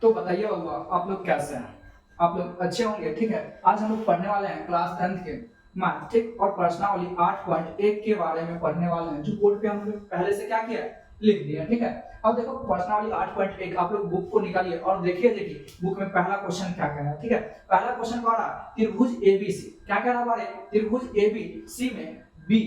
तो बताइए बाबू आप लोग कैसे हैं? आप लोग अच्छे होंगे, ठीक है। आज हम लोग पढ़ने वाले हैं क्लास 10th के मैथ, ठीक, और प्रश्नावली 8.1 के बारे में पढ़ने वाले हैं, जो बोर्ड पे हम लोग पहले से क्या किया है, लिख दिया है, ठीक है। अब देखो प्रश्नावली 8.1 आप लोग बुक को निकालिए और देखिए बुक में पहला क्वेश्चन क्या कह रहा है, ठीक है। पहला क्वेश्चन कह रहा है त्रिभुज एबीसी, क्या कह रहा है, त्रिभुज एबीसी में बी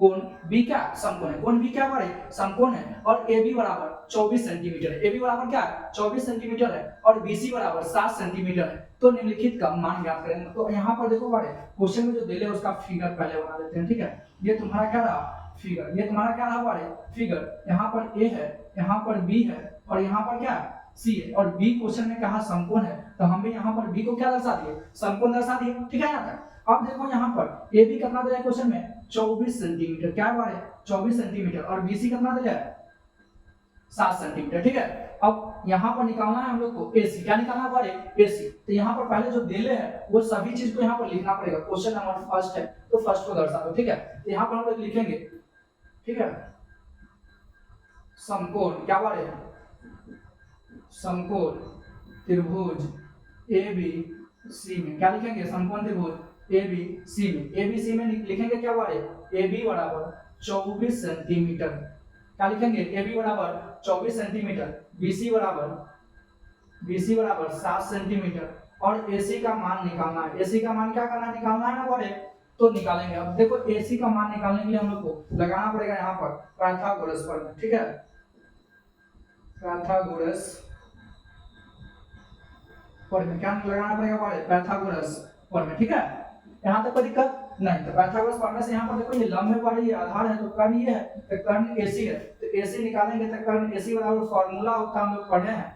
कोण बी क्या समकोण है, कोण बी क्या हमारे समकोण है, और ए बी बराबर 24 सेंटीमीटर है। ए बी बराबर क्या है 24 सेंटीमीटर है, और बी सी बराबर 7 सेंटीमीटर है। तो निम्नलिखित का मान ज्ञात करेंगे। तो यहाँ पर देखो हमारे क्वेश्चन में जो दिले उसका फिगर पहले बना लेते हैं, ठीक है। ये तुम्हारा क्या रहा फिगर, ये तुम्हारा क्या रहा हमारे फिगर। यहाँ पर ए है, यहाँ पर बी है, और यहाँ पर क्या है सी है, और बी क्वेश्चन में कहा समकोण है, तो हम भी यहाँ पर बी को क्या दर्शा दिए, समकोण दर्शा दिए, ठीक है। यहाँ तक अब देखो यहाँ पर ए बी कितना दिया है क्वेश्चन में 24 सेंटीमीटर, क्या बात है 24 सेंटीमीटर, और बीसी कितना दिया है 7 सेंटीमीटर, ठीक है। अब यहाँ पर निकालना है हम लोग को एसी, क्या निकालना पड़े एसी। तो यहाँ पर पहले जो दिले है वो सभी चीज को यहाँ पर लिखना पड़ेगा। क्वेश्चन नंबर फर्स्ट है तो फर्स्ट को दर्शा दो, ठीक है। तो यहाँ पर हम लोग लिखेंगे, ठीक है, समकोण, क्या बात है समकोण त्रिभुज ए बी सी में, क्या लिखेंगे समकोण त्रिभुज ए बी सी में, ए बी सी में लिखेंगे क्या बारे ए बी बराबर 24 सेंटीमीटर, क्या लिखेंगे ए बी बराबर 24 सेंटीमीटर, बी सी बराबर 7 सेंटीमीटर, और ए सी का मान निकालना है। ए सी का मान क्या करना निकालना है ना बारे, तो निकालेंगे। अब देखो ए सी का मान निकालने के लिए हम लोग को लगाना पड़ेगा यहाँ पर पाइथागोरस फॉर्मूला, ठीक है, पाइथागोरस फॉर्मूला, क्या लगाना पड़ेगा हमारे पाइथागोरस फॉर्मूला, ठीक है। यहाँ तक कोई दिक्कत नहीं। तो पाइथागोरस फॉर्मूला से यहाँ पर देखो ये लंब है बारे, ये आधार है, तो कर्ण ये है, तो कर्ण एसी है, तो एसी निकालेंगे तो कर्ण एसी बराबर फॉर्मूला होता है हम लोग पढ़े हैं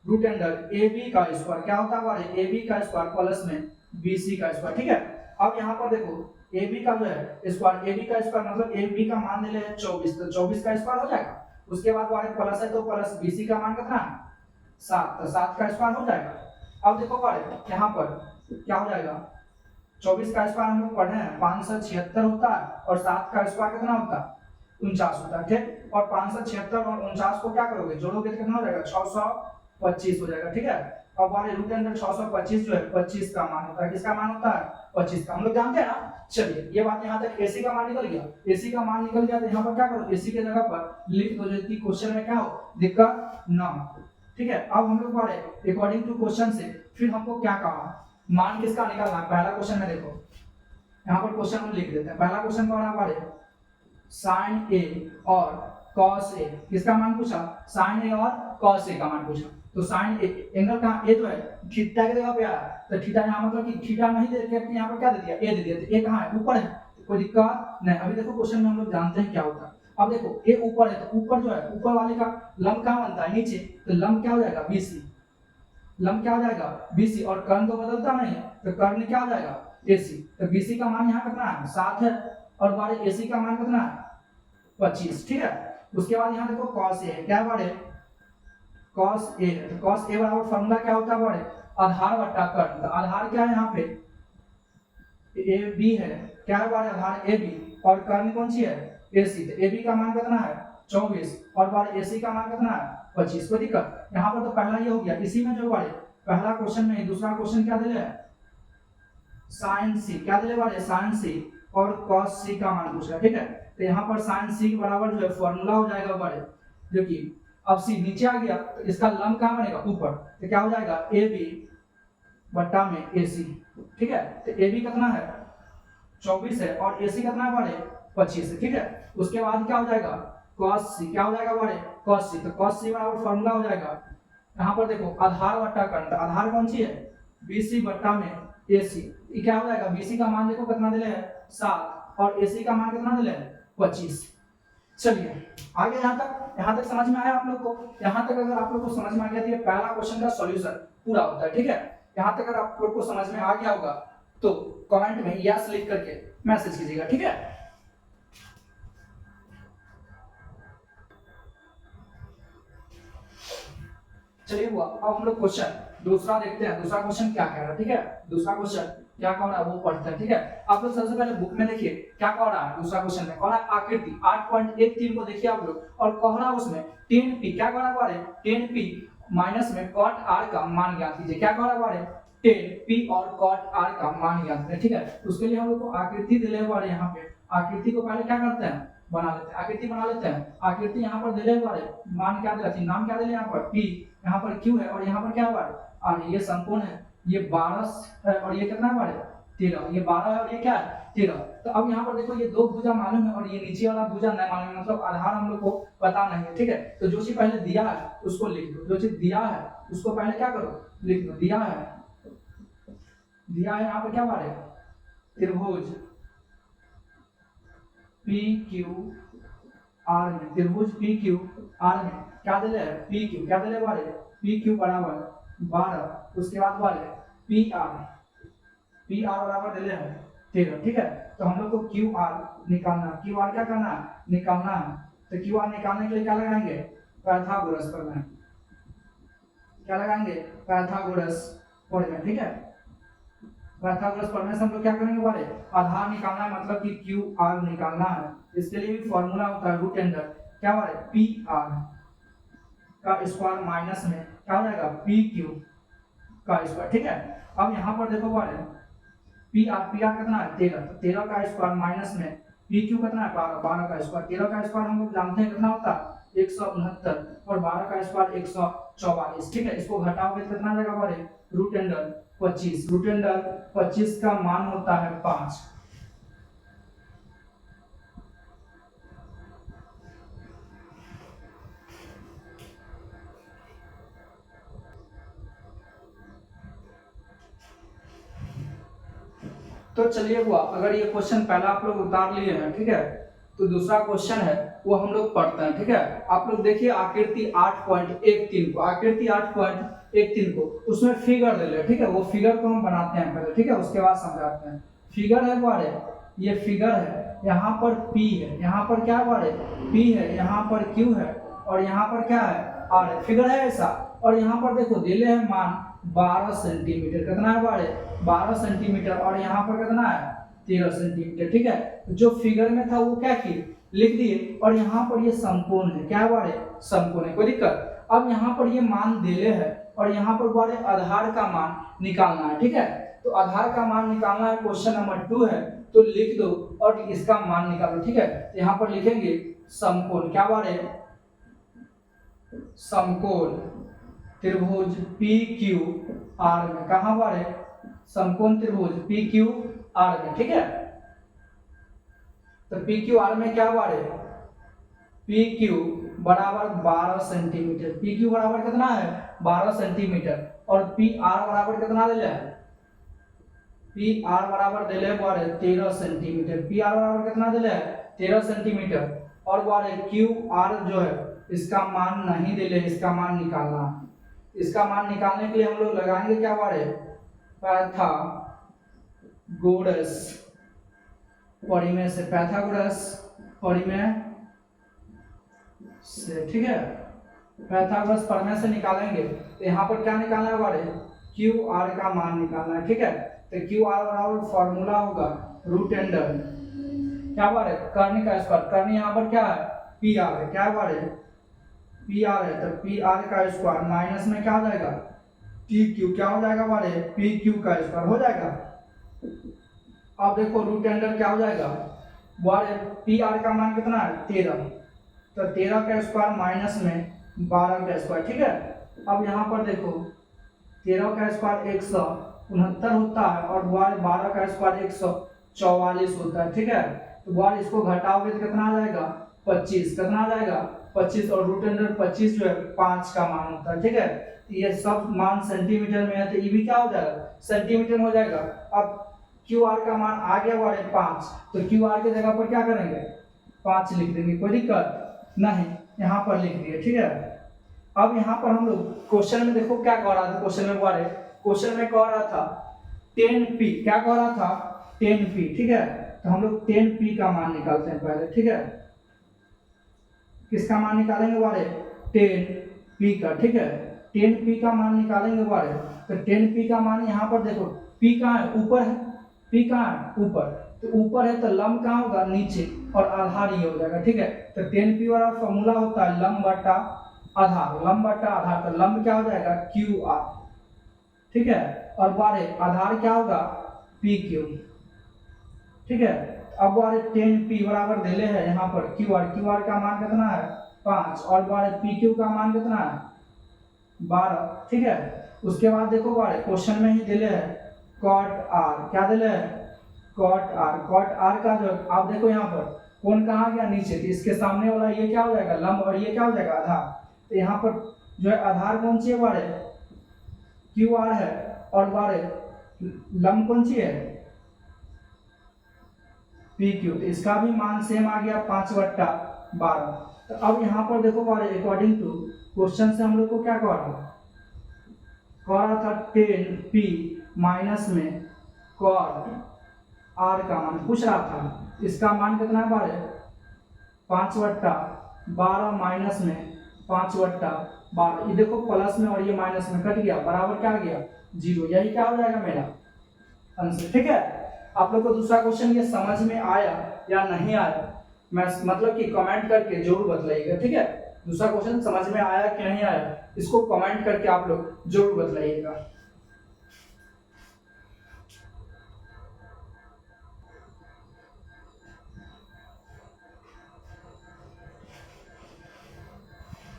रूट अंडर ए बी का स्क्वायर, क्या होता है हमारे ए बी का स्क्वायर प्लस में बी सी का स्क्वायर, ठीक है। अब यहाँ पर देखो ए बी का जो है स्क्वायर, ए बी का स्क्वायर मतलब ए बी का मान ले 24, तो 24 का स्क्वायर हो जाएगा। उसके बाद हमारे प्लस है तो प्लस बी सी का मान कितना है 7, तो 7 का स्क्वायर हो जाएगा। अब देखो हमारे यहाँ पर क्या हो जाएगा 24 का स्क्वायर हम लोग पढ़े हैं 576 होता है, और 7 का स्क्वायर कितना होता है 49 होता है, ठीक। और 576 और 49 को क्या करोगे जोड़ोगे तो कितना हो जाएगा 625 हो जाएगा, ठीक है। अब हमारे रूट अंडर 625 जो है 25 का मान होता है, किसका मान होता है 25 का, हम लोग जानते हैं ना। चलिए ये बात यहाँ तक एसी का मान निकल गया, एसी का मान निकल गया तो यहाँ पर क्या करो एसी के जगह पर लिख दो, जो कि क्वेश्चन में क्या हो दिक्कत ना हो, ठीक है। अब हम लोग पढ़े अकॉर्डिंग टू क्वेश्चन से फिर हमको क्या कहा मान किसका निकालना है। पहला क्वेश्चन में देखो यहाँ पर क्वेश्चन हम लिख देते हैं। पहला क्वेश्चन कौन है हमारे sin a और cos a, किसका मान पूछा sin a और cos a का मान पूछा। तो sin a एंगल कहाँ a जो है थीटा के जगह पे आया, तो थीटा यहाँ मतलब कि थीटा नहीं दे के यहाँ पर क्या दे दिया a दे दिया, तो a कहाँ है ऊपर है, तो कोई दिक्कत नहीं। अभी देखो क्वेश्चन में हम लोग जानते हैं क्या होता है। अब देखो a ऊपर है तो ऊपर जो है ऊपर वाले का लंब कहाँ बनता है नीचे, तो लंब क्या हो जाएगा BC, लंब क्या हो जाएगा BC, और कर्ण तो बदलता नहीं है तो कर्ण क्या हो जाएगा AC। तो BC का मान यहाँ कितना है 7 है, और हमारे AC का मान कितना है 25, ठीक है। उसके बाद यहाँ देखो cos a है, क्या बारे cos a है, तो cos a बराबर फॉर्मूला क्या होता है बारे आधार बट्टा कर्ण। तो आधार क्या है यहाँ पे ए बी है, क्या है बारे आधार ए बी, और कर्ण कौन सी है AC। तो AB का मान कितना है 24, और बारे AC का मान कितना है 25। कोई दिक्कत यहाँ पर तो पहला ये हो गया। इसी में जो बारे पहला क्वेश्चन में दूसरा क्वेश्चन क्या दिले है sin c, क्या दिले बारे sin c और cos c का मान पूछ रहा है, ठीक है। तो यहाँ पर sin c के बराबर जो है फॉर्मूला हो जाएगा बारे, जो कि अब c नीचे आ गया तो इसका लंब कहाँ बनेगा ऊपर, तो क्या हो जाएगा AB बट्टा में AC, ठीक है। तो AB कितना है 24 है, और AC कितना है बारे 25 है, ठीक है। उसके बाद क्या हो जाएगा cos c, क्या हो जाएगा बारे cos c, तो cos c बराबर फॉर्मूला हो जाएगा यहाँ पर देखो आधार बट्टा कर्ण, आधार कौन सी है BC बट्टा में AC, ये क्या हो जाएगा BC का मान देखो कितना दिले है 7, और AC का मान कितना दिले है 25। चलिए आगे यहाँ तक समझ में आया आप लोग को। यहाँ तक अगर आप लोग को समझ में आ गया तो ये पहला क्वेश्चन का सॉल्यूशन पूरा होता है, ठीक है। यहाँ तक अगर आप लोग को समझ में आ गया होगा तो कमेंट में यस लिख करके मैसेज कीजिएगा, ठीक है। चलिए हुआ। अब हम लोग क्वेश्चन दूसरा देखते हैं, दूसरा क्वेश्चन क्या कह रहा है, ठीक है। दूसरा क्वेश्चन क्या कह रहा है वो पढ़ते हैं, ठीक है। आप लोग सबसे पहले बुक में देखिए क्या कह रहा है। दूसरा क्वेश्चन में कह रहा है आकृति 8.13 को देखिए आप लोग, और कह रहा है उसमें 10p, क्या कह रहा है 10p माइनस में कॉट आर का मान ज्ञात कीजिए। क्या कह रहा है, टेन पी और कॉट आर का मान ज्ञात करें। ठीक है, उसके लिए हम लोग को आकृति दिले हुआ है। यहाँ पे आकृति को पहले क्या करते हैं, बना लेते हैं, आकृति बना लेते हैं। आकृति यहाँ पर दिले हुआ है, मान क्या दिला, नाम क्या दिले यहाँ पर पी, यहाँ पर क्यू है और यहाँ पर क्या हुआ है आर। ये समकोण है, ये 12 है और ये कितना है 13, ये 12 है और ये क्या है 13। तो अब यहाँ पर देखो ये दो भुजा मालूम है और ये नीचे वाला भुजा नहीं मालूम है, मतलब आधार हम लोग को पता नहीं है। ठीक है, तो जो चीज पहले दिया है उसको लिख दो, जो चीज दिया है उसको पहले क्या करो, लिख दो। दिया है यहाँ पर क्या बात है, त्रिभुज पी क्यू आर में, त्रिभुज पी क्यू आर में क्या दिले है, पी क्यू क्या दिले बारे, पी क्यू बराबर 12, उसके बाद बारे पी आर बराबर दिले है 13। ठीक है, तो हम लोग को क्यू आर निकालना, क्यू आर क्या करना है, निकालना है। तो क्यू आर निकालने के लिए क्या लगाएंगे, पाइथागोरस प्रमेय। क्या लगाएंगे, पाइथागोरस प्रमेय। ठीक है, पाइथागोरस प्रमेय से हम लोग क्या करेंगे बारे, आधार निकालना है, मतलब कि क्यू आर निकालना है। इसके लिए भी फॉर्मूला होता है रूट अंडर क्या बारे, पी आर का स्क्वायर माइनस में क्या हो जाएगा, पी क्यू का स्क्वायर। ठीक है, अब यहाँ पर देखो बारे पी आर कितना है 13, तो 13 का स्क्वायर माइनस में पी क्यू कितना है 12 का स्क्वायर। 13 का स्क्वायर हम लोग जानते हैं कितना होता है 169 और 12 का स्क्वायर 144। ठीक है, इसको घटाओगे तो कितना जाएगा बारे, रूट अंडर 25। रूट अंडर 25 का मान होता है 5। तो चलिए हुआ, अगर ये क्वेश्चन पहला आप लोग उतार लिए हैं, ठीक है, तो दूसरा क्वेश्चन है वो हम लोग पढ़ते हैं। ठीक है, आप लोग देखिए आकृति 8.13 को, आकृति 8.13 को उसमें फिगर ले ले। ठीक है, वो फिगर को हम बनाते हैं पहले, ठीक है, उसके बाद समझाते हैं। फिगर है बारे, ये फिगर है, यहाँ पर P है, यहाँ पर क्या बारे P है, यहाँ पर Q है और यहाँ पर क्या है R है। फिगर है ऐसा, और यहाँ पर देखो दिले है मान 12 सेंटीमीटर, कितना है बारे 12 सेंटीमीटर और यहाँ पर कितना है 13 सेंटीमीटर। ठीक है, जो फिगर में था वो क्या की लिख दिए, और यहाँ पर ये समकोण है, क्या बारे समकोण है, कोई दिक्कत। अब यहाँ पर ये मान दिले है और यहाँ पर बारे आधार का मान निकालना है। ठीक है, तो आधार का मान निकालना है, क्वेश्चन नंबर 2 है, तो लिख दो और इसका मान निकालो। ठीक है, तो यहाँ पर लिखेंगे समकोण, क्या बारे समकोण त्रिभुज पी क्यू आर में, कहां बारे समकोण त्रिभुज पी क्यू आर में। ठीक है, तो पी क्यू आर में क्या बारे पी क्यू बराबर 12 सेंटीमीटर, पी क्यू बराबर कितना है 12 सेंटीमीटर और पी आर बराबर कितना दिले है, पी आर बराबर दिले है बारे 13 सेंटीमीटर, पी आर बराबर कितना दिले है 13 सेंटीमीटर और बारे क्यू आर जो है इसका मान नहीं दिले, इसका मान निकालना है। इसका मान निकालने के लिए हम लोग लगाएंगे क्या बारे पाइथागोरस परिमेय से, पाइथागोरस परिमेय से। ठीक है, पाइथागोरस परिमेय से निकालेंगे, तो यहाँ पर क्या निकालना है बारे क्यू आर का मान निकालना है। ठीक है, तो क्यू आर बराबर फॉर्मूला होगा रूट अंडर क्या बारे कर्ण का स्क्वायर, कर्ण यहाँ पर क्या है पी आर है, क्या बारे पी आर है, तो पी आर का स्क्वायर माइनस में क्या हो जाएगा पी क्यू, क्या हो जाएगा बारे पी क्यू का स्क्वायर हो जाएगा। अब देखो रूट अंडर क्या हो जाएगा बारे पी आर का मान कितना है 13, तो 13 का स्क्वायर माइनस में 12 का स्क्वायर। ठीक है, अब यहाँ पर देखो 13 का स्क्वायर 169 होता है और 12 का स्क्वायर 144 होता है। ठीक है, तो बार इसको घटाओगे तो कितना आ जाएगा 25, कितना आ जाएगा 25 और रूट अंडर 25 जो है 5 का मान होता है। ठीक है, तो ये सब मान सेंटीमीटर में है, तो ये भी क्या हो जाएगा सेंटीमीटर हो जाएगा। अब क्यू आर का मान आ गया बारे 5, तो क्यू आर की जगह पर क्या करेंगे 5 लिख देंगे, कोई दिक्कत नहीं, यहाँ पर लिख दिए। ठीक है, अब यहाँ पर हम लोग क्वेश्चन में देखो क्या कह रहा था, क्वेश्चन में बारे क्वेश्चन में कह रहा था 10p, क्या कह रहा था 10p। ठीक है, तो हम लोग 10p का मान निकालते हैं पहले। ठीक है, किसका मान निकालेंगे बारे 10p का। ठीक है, 10p का मान निकालेंगे बारे, तो 10p का मान यहाँ पर देखो p कहाँ है ऊपर है, p कहाँ है ऊपर, तो ऊपर है तो लंब कहाँ होगा नीचे और आधार ये हो जाएगा। ठीक है, तो 10p वाला फॉर्मूला होता है लंब बटा आधार, लंब बटा आधार, तो लंब क्या हो जाएगा क्यू आर, ठीक है, और बारे आधार क्या होगा पी क्यू, ठीक है। अब बारे 10p बराबर देले है यहाँ पर क्यू आर का मान कितना है 5, और बारे पी क्यू का मान कितना है 12, ठीक है। उसके बाद देखो बारे क्वेश्चन में ही दिले है कॉट आर, क्या दिले है कॉट आर का जो आप देखो यहाँ पर कौन कहाँ गया नीचे, तो इसके सामने वाला ये क्या हो जाएगा लंब, और ये क्या हो जाएगा आधार, तो यहाँ पर जो है आधार कौन सी है बारे क्यू आर है, और बारे लंब कौन सी है पी क्यू, तो इसका भी मान सेम आ गया 5/12। तो अब यहाँ पर देखो बारे अकॉर्डिंग टू क्वेश्चन से हम लोग को क्या कह रहा था 10p माइनस में कॉट आर का मान पूछ रहा था, इसका मान कितना है बारे 5/12 माइनस में 5/12, ये देखो प्लस में और ये माइनस में कट गया, बराबर क्या आ गया 0, यही क्या हो जाएगा मेरा आंसर, ठीक है। आप लोग को दूसरा क्वेश्चन ये समझ में आया या नहीं आया, मैं मतलब कि कमेंट करके जरूर बताइएगा, ठीक है। दूसरा क्वेश्चन समझ में आया कि नहीं आया, इसको कमेंट करके आप लोग जरूर बताइएगा।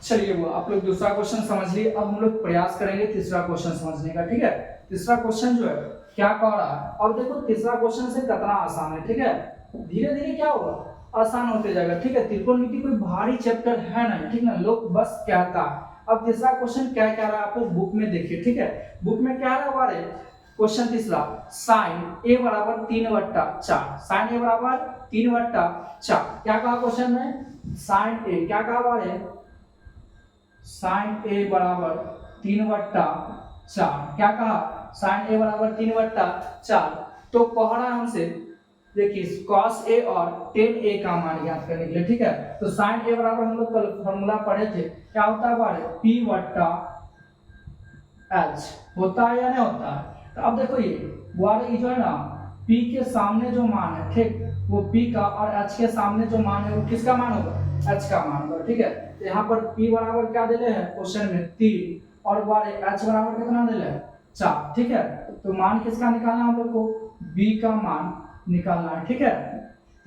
चलिए वो आप लोग दूसरा क्वेश्चन समझ लिए, अब हम लोग प्रयास करेंगे तीसरा क्वेश्चन समझने का, ठीक है। तीसरा क्वेश्चन जो है क्या कह रहा है, अब देखो तीसरा क्वेश्चन से कितना आसान है, ठीक है, धीरे धीरे क्या होगा आसान होते जाएगा, ठीक है। त्रिकोणमिति कोई भारी चैप्टर है नहीं, ठीक ना, लोग बस कहता है। अब तीसरा क्वेश्चन क्या कह रहा है आप लोग बुक में देखिए, ठीक है, बुक में क्या है हमारे क्वेश्चन तीसरा साइन ए बराबर 3/4, साइन ए बराबर 3/4, क्या कहा क्वेश्चन में साइन ए, क्या कहा हमारे साइन ए बराबर 3/4, क्या कहा साइन ए बराबर 3/4, तो कह रहा है हमसे देखिए cos a और tan a का मान ज्ञात करने के लिए, ठीक है। तो sin a बराबर हम लोग कल फॉर्मूला पढ़े थे, क्या होता है बारे p/h, होता है या नहीं होता है। तो अब देखो ये बारे जो है ना p के सामने जो मान है, ठीक, वो p का, और h के सामने जो मान है वो किसका मान होगा h का मान होगा, ठीक है। तो यहाँ पर p बराबर क्या दिले है क्वेश्चन में 3, और बारे h बराबर कितना दिले है 4, ठीक है। तो मान किसका निकालना हम लोग को b का मान निकालना है, ठीक है।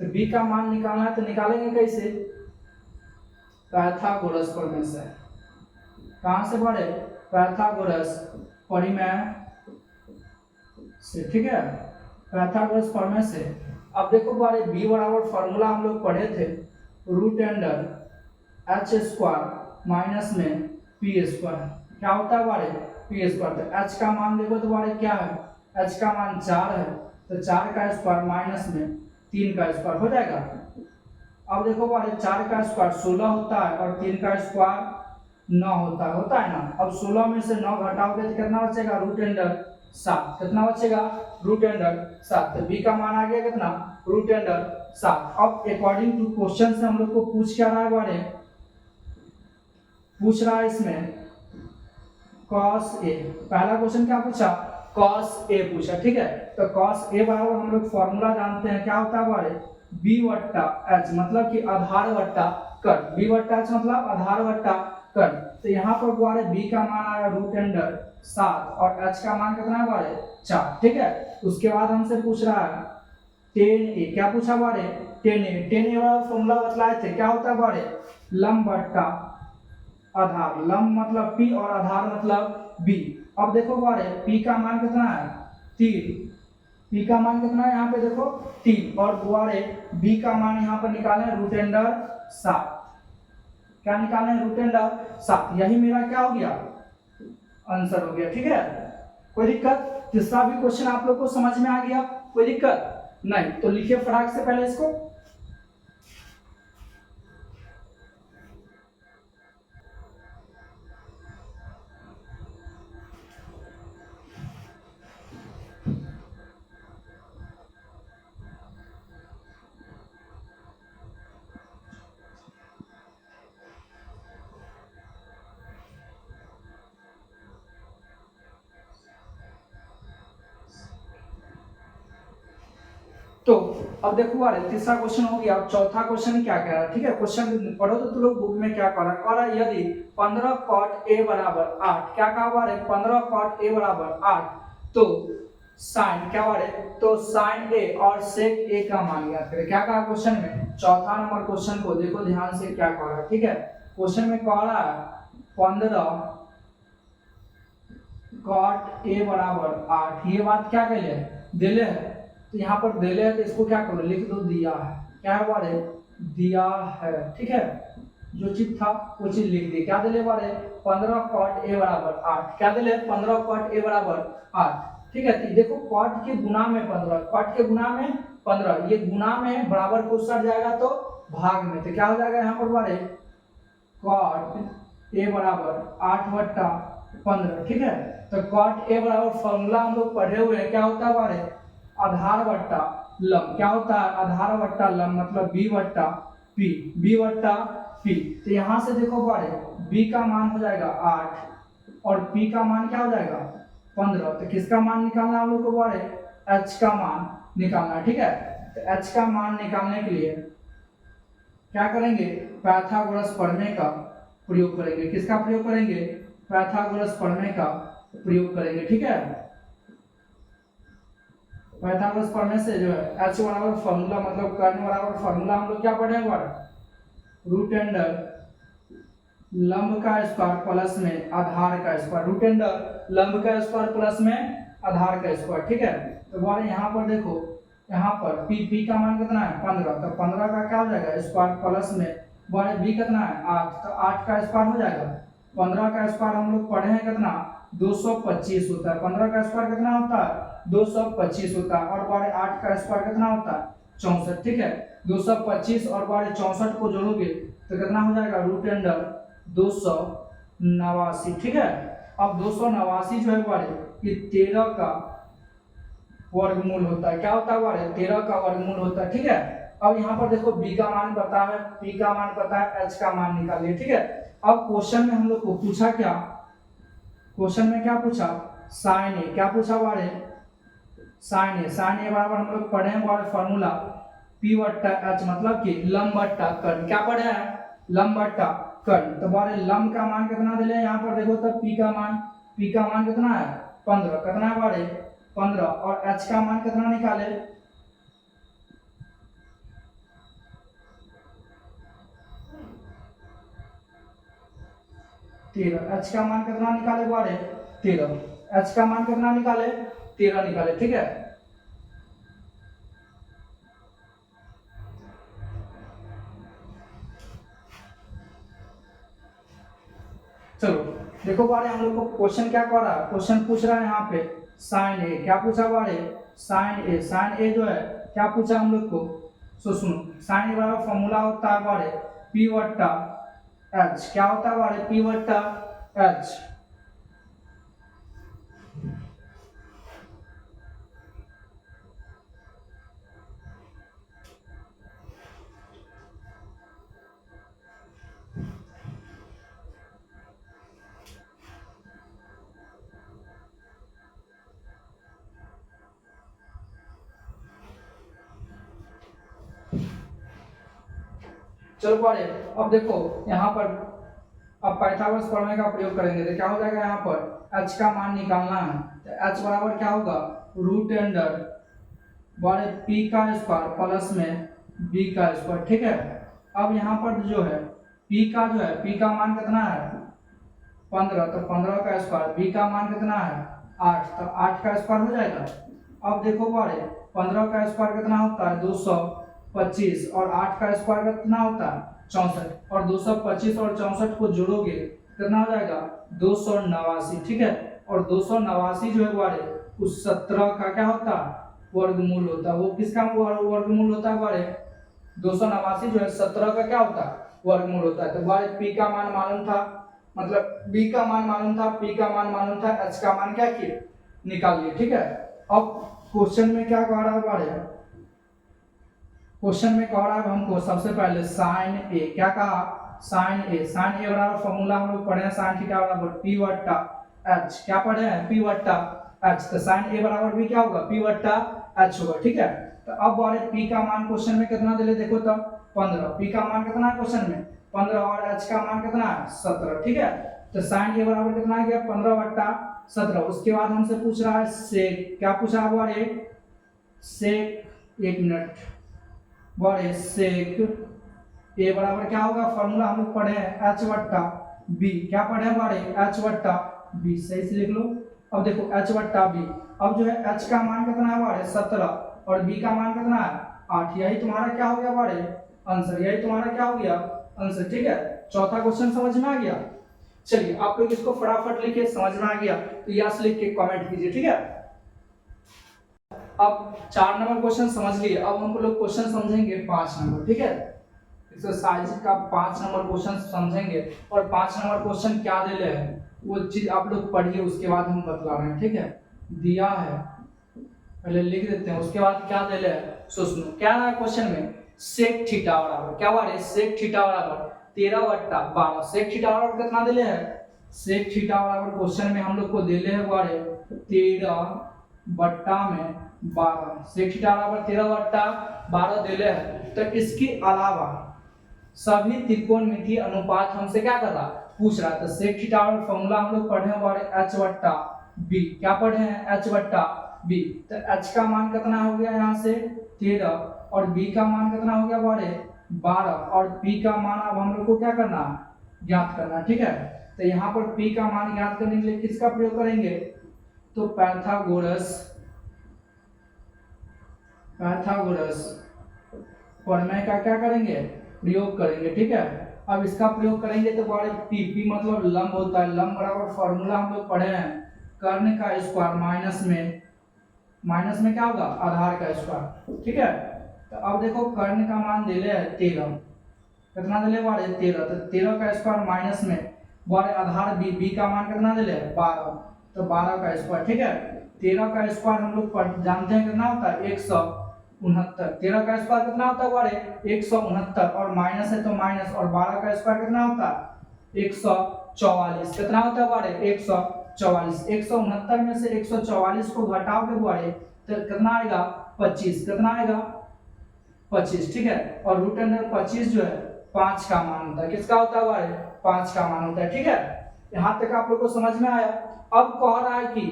तो b का मान निकालना है, तो निकालेंगे कैसे पाइथागोरस प्रमेय से, कहां से पढ़े पाइथागोरस प्रमेय से, ठीक है, पाइथागोरस प्रमेय से। अब देखो बारे b बराबर फार्मूला हम लोग पढ़े थे √h² माइनस में p², क्या होता है बारे p², तो h का मान देखो तो बारे क्या है h का मान 4 है, तो 4 का स्क्वायर माइनस में 3 का स्क्वायर हो जाएगा। अब देखो बारे 4 का स्क्वायर 16 होता है, और 3 का स्क्वायर 9 होता है ना। अब 16 में से 9 घटाओगे तो कितना बचेगा √7, कितना बचेगा √7, तो b का मान आ गया कितना √7। अब अकॉर्डिंग टू क्वेश्चन से हम लोग को पूछ क्या रहा है बारे, पूछ रहा है इसमें cos a, पहला क्वेश्चन क्या पूछा cos a पूछा, ठीक है। तो cos a बराबर हम लोग फॉर्मूला जानते हैं, क्या होता है बारे b/h, मतलब कि आधार बट्टा कट, b/h मतलब आधार बट्टा कट। तो यहाँ पर बारे b का मान आया √7, और h का मान कितना है बारे 4, ठीक है। उसके बाद हमसे पूछ रहा है tan a, क्या पूछा बारे tan a वाला फॉर्मूला बतलाए थे, क्या होता है बारे लंब बट्टा आधार, लंब मतलब p और आधार मतलब b। अब देखो बारे p का मान कितना है 3, p का मान कितना है यहाँ पे देखो 3, और बारे b का मान यहाँ पर निकाले √7, क्या निकाले √7, यही मेरा क्या हो गया आंसर हो गया, ठीक है। कोई दिक्कत, तीसरा भी क्वेश्चन आप लोग को समझ में आ गया, कोई दिक्कत नहीं, तो लिखिए फटाक से पहले इसको। तो अब देखो बारे तीसरा क्वेश्चन हो गया, अब चौथा क्वेश्चन क्या कह रहा है, ठीक है। क्वेश्चन पढ़ो तो तुम लोग बुक में क्या कह रहा है, यदि 15 cot a बराबर 8, क्या कहा हुआ है 15 cot a बराबर 8, तो साइन क्या हुआ है, तो साइन a और सेक a का मान ज्ञात करें। क्या कहा क्वेश्चन में, चौथा नंबर क्वेश्चन को देखो ध्यान से क्या कह रहा है, ठीक है। क्वेश्चन में कह रहा है 15 cot a बराबर 8, ये बात क्या कहले है, दिले है, तो यहाँ पर दिले है तो इसको क्या करो, लिख दो दिया है, क्या हुआ है, दिया है, ठीक है। जो चीज था वो चीज लिख दी, क्या दिले बारे 15 cot a बराबर 8, क्या दिले 15 cot a बराबर 8, ठीक है। तो देखो cot के गुना में 15, cot के गुना में 15, ये गुना में बराबर को सट जाएगा तो भाग में, तो क्या हो जाएगा यहाँ पर बारे cot a बराबर 8/15, ठीक है। तो cot a बराबर फॉर्मूला हम लोग पढ़े हुए हैं, क्या होता है बारे आधार बट्टा लंब, क्या होता है आधार बट्टा लंब, मतलब b बट्टा p, b बट्टा p। तो यहाँ से देखो बारे b का मान हो जाएगा 8 और p का मान क्या हो जाएगा 15, तो किसका मान निकालना हम लोग को बारे h का मान निकालना, ठीक है। तो h का मान निकालने के लिए क्या करेंगे, पाइथागोरस प्रमेय का प्रयोग करेंगे, किसका प्रयोग करेंगे, पाइथागोरस प्रमेय का प्रयोग करेंगे, ठीक है। पाइथागोरस प्रमेय से जो है h बराबर फॉर्मूला, मतलब कर्ण बराबर फॉर्मूला हम लोग क्या पढ़े हमारा रूट अंडर लंब का स्क्वायर प्लस में आधार का स्क्वायर, रूट अंडर लंब का स्क्वायर प्लस में आधार का स्क्वायर, ठीक है। तो बोले यहाँ पर देखो, यहाँ पर p का मान कितना है 15, तो 15 का क्या हो जाएगा स्क्वायर प्लस में बोले b कितना है 8, तो 8 का स्क्वायर हो जाएगा, 15 का स्क्वायर हम लोग पढ़े हैं कितना 225 होता है, 15 का स्क्वायर कितना होता है 225 होता है, और बारे 8 का स्क्वायर कितना होता है 64, ठीक है। 225 और बारे 64 को जोड़ोगे तो कितना हो जाएगा रूट अंडर 289, ठीक है। अब 289 जो है बारे ये 13 का वर्गमूल होता है, क्या होता है बारे 13 का वर्गमूल होता है, ठीक है। अब यहाँ पर देखो b का मान पता है, p का मान पता है, h का मान निकालिए, ठीक है। अब क्वेश्चन में हम लोग को पूछा क्या, क्वेश्चन में क्या पूछा साइन ए, क्या पूछा बारे साइन ए बराबर हम लोग पढ़े हैं बारे फॉर्मूला p बट्टा h, मतलब कि लंब बट्टा कर्ण, क्या पढ़े हैं लंब बट्टा कर्ण। तो बारे लंब का मान कितना दिले यहाँ पर देखो, तो p का मान कितना है 15, कितना है बारे 15, और h का मान कितना निकाले 13, h का मान कितना निकाले बारे 13, h का मान कितना निकाले 13 निकाले, ठीक है। चलो देखो बारे हम लोग को क्वेश्चन क्या कर रहा है, क्वेश्चन पूछ रहा है यहाँ पे साइन ए, क्या पूछा बारे साइन ए जो है क्या पूछा हम लोग को, सो सुनो साइन ए बराबर फॉर्मूला होता है बारे p बट्टा h, क्या होता है बारे p बट्टा h। चलो पढ़े, अब देखो यहाँ पर अब पाइथागोरस प्रमेय का प्रयोग करेंगे तो क्या हो जाएगा, यहाँ पर h का मान निकालना है, तो h बराबर क्या होगा रूट अंडर बारे p का स्क्वायर प्लस में b का स्क्वायर, ठीक है। अब यहाँ पर जो है p का मान कितना है 15, तो 15 का स्क्वायर, b का मान कितना है 8, तो 8 का स्क्वायर हो जाएगा। अब देखो बारे 15 का स्क्वायर कितना होता है 225, और 8 का स्क्वायर कितना होता है 64, और 225 और 64 को जोड़ोगे कितना हो जाएगा 289, ठीक है। और 289 जो है बारे उस 17 का क्या होता है वर्गमूल होता है, वो किसका वर्गमूल होता है बारे 289 जो है 17 का क्या होता है वर्गमूल होता है। तो बारे p का मान मालूम था, मतलब b का मान मालूम था, p का मान मालूम था, h का मान क्या किए निकाल लिए, ठीक है। अब क्वेश्चन में क्या कह रहा है बारे, क्वेश्चन में कह रहा है हमको सबसे पहले साइन ए, क्या कहा साइन ए बराबर फॉर्मूला हम लोग पढ़े हैं साइन थीटा बराबर p बट्टा h, क्या पढ़े हैं p बट्टा h, तो साइन ए बराबर भी क्या होगा p बट्टा h होगा, ठीक है। तो अब बारे p का मान क्वेश्चन में कितना दिले देखो, तो 15, p का मान कितना है क्वेश्चन में 15 और h का मान कितना है 17, ठीक है। तो sin के बराबर कितना आ गया 15 बट्टा 17। उसके बाद हमसे पूछ रहा है सेक, क्या पूछ रहा है बारे सेक, 1 मिनट बारे सेक ए बराबर क्या होगा, फॉर्मूला हम लोग पढ़े हैं h बट्टा b, क्या पढ़े हैं बारे h बट्टा b, सही से लिख लो। अब देखो h बट्टा b, अब जो है h का मान कितना है बारे 17 और b का मान कितना है 8, यही तुम्हारा क्या हो गया बारे आंसर, यही तुम्हारा क्या हो गया आंसर, ठीक है। चौथा क्वेश्चन समझ में आ गया। चलिए आप लोग इसको फटाफट लिखिए, समझ में आ गया तो यस लिख के कमेंट कीजिए, ठीक है। अब 4 नंबर क्वेश्चन समझ लिए, अब हम लोग क्वेश्चन समझेंगे 5 नंबर, ठीक है। एक्सरसाइज का 5 नंबर क्वेश्चन समझेंगे और 5 नंबर क्वेश्चन क्या दे रहे हैं वो चीज आप लोग पढ़िए, उसके बाद हम बतला रहे हैं, ठीक है। दिया है पहले लिख देते हैं, उसके बाद क्या दे रहे हैं सो सुनो। क्या है क्वेश्चन में, सेक थीटा बराबर क्या बारे सेक थीटा बराबर 13 बट्टा 12। सेक थीटा बराबर कितना दे रहे हैं, सेक थीटा बराबर क्वेश्चन में हम लोग को दे रहे हैं बारे 13 बट्टा में 12। सेक थीटा बराबर 13 बट्टा 12 दे रहे हैं। तो इसके अलावा सभी त्रिकोणमितीय अनुपात हमसे क्या कर रहा पूछ रहा है। तो सेक थीटा का फॉर्मूला हम लोग पढ़े हैं बारे h बट्टा b, क्या पढ़े हैं h बट्टा b। तो h का मान कितना हो गया यहाँ से 13 और b का मान कितना हो गया बारे 12 और p का मान अब हम लोग को क्या करना है ज्ञात करना, ठीक है। तो यहाँ पर p का मान ज्ञात करने के लिए किसका प्रयोग करेंगे, तो पाइथागोरस प्रमेय का क्या करेंगे प्रयोग करेंगे, ठीक है। अब इसका प्रयोग करेंगे तो बारे पी मतलब लंब होता है, लंब बराबर फॉर्मूला हम लोग पढ़े हैं कर्ण का स्क्वायर माइनस में क्या होगा आधार का स्क्वायर, ठीक है। तो अब देखो कर्ण का मान दे ले 13, कितना दे ले बारे 13, तो 13 का स्क्वायर माइनस में बारे आधार b का मान कितना दे ले 12, तो 12 का स्क्वायर, ठीक है। 13 का स्क्वायर हम लोग जानते हैं कितना होता है 169। 13 का स्क्वायर कितना होता है बारे 169 और माइनस है तो माइनस, और 12 का स्क्वायर कितना होता है 144, कितना होता है बारे 144। 169 में से 144 को घटाओगे बारे तो कितना आएगा 25, कितना आएगा 25, ठीक है। और रूट अंडर 25 जो है 5 का मान होता है, किसका होता है बारे 5 का मान होता है, ठीक है। यहाँ तक आप लोग को समझ में आया। अब कह रहा है कि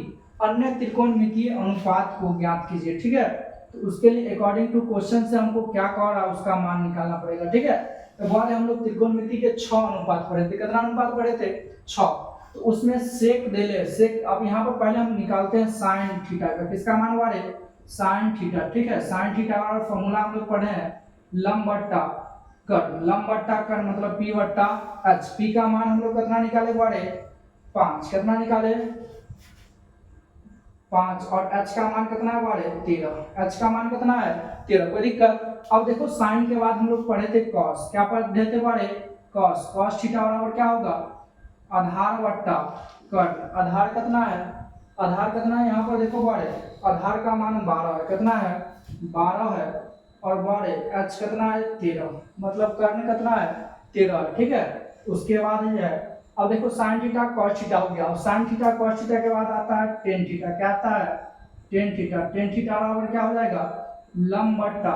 अन्य त्रिकोणमितीय अनुपात को ज्ञात कीजिए, ठीक है। तो उसके लिए अकॉर्डिंग टू क्वेश्चन से हमको क्या कह रहा है उसका मान निकालना पड़ेगा, ठीक है। तो बाद हम लोग त्रिकोणमिति के 6 अनुपात पढ़े थे, कितना अनुपात पढ़े थे 6। तो उसमें सेक दे ले सेक, अब यहाँ पर पहले हम निकालते हैं साइन थीटा का, किसका मान बारे साइन थीटा, ठीक है। साइन थीटा का फॉर्मूला हम लोग पढ़े हैं लंब बट्टा कर्ण मतलब p बट्टा h। p का मान हम लोग कितना निकाले बारे 5, कितना निकाले 5 और h का मान कितना है बारे 13, h का मान कितना है 13, कोई दिक्कत। अब देखो साइन के बाद हम लोग पढ़े थे कॉस, क्या पढ़े थे बारे कॉस थीटा बराबर क्या होगा आधार बट्टा कर्ण। आधार कितना है यहाँ पर देखो बारे आधार का मान 12 है, कितना है 12 है, और बारे h कितना है 13, मतलब कर्ण कितना है 13, ठीक है। उसके बाद ये है अब देखो sin थीटा cos थीटा हो गया, और sin थीटा cos थीटा के बाद आता है tan थीटा, क्या आता है tan थीटा बराबर क्या हो जाएगा लंब बट्टा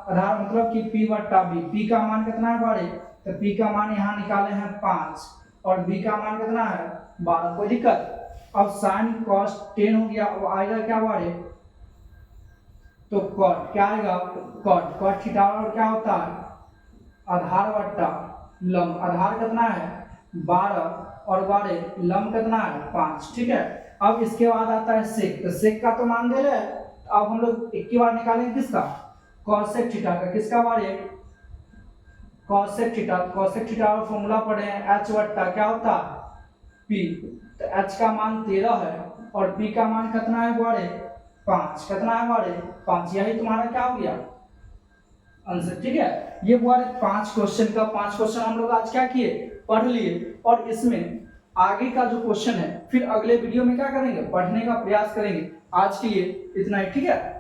आधार मतलब कि p बट्टा b। p का मान कितना है बारे, तो p का मान यहाँ निकाले हैं 5 और b का मान कितना है 12, कोई दिक्कत। अब sin cos tan हो गया, अब आएगा क्या बारे तो cot, क्या आएगा cot थीटा और क्या होता है आधार बट्टा लंब। आधार कितना है 12 और बारे लंब कितना है 5, ठीक है। अब इसके बाद आता है सेक, तो सेक का तो मान दे रहे हैं। अब हम लोग एक ही बार निकालेंगे किसका cosec थीटा का, किसका बारे cosec थीटा का फॉर्मूला पढ़े हैं h बट्टा क्या होता है p। तो h का मान 13 है और p का मान कितना है बारे 5, कितना है बारे 5, यही तुम्हारा क्या हो गया आंसर, ठीक है। ये बारे 5 क्वेश्चन हम लोग आज क्या किए पढ़ लिए, और इसमें आगे का जो क्वेश्चन है फिर अगले वीडियो में क्या करेंगे पढ़ने का प्रयास करेंगे। आज के लिए इतना ही, ठीक है।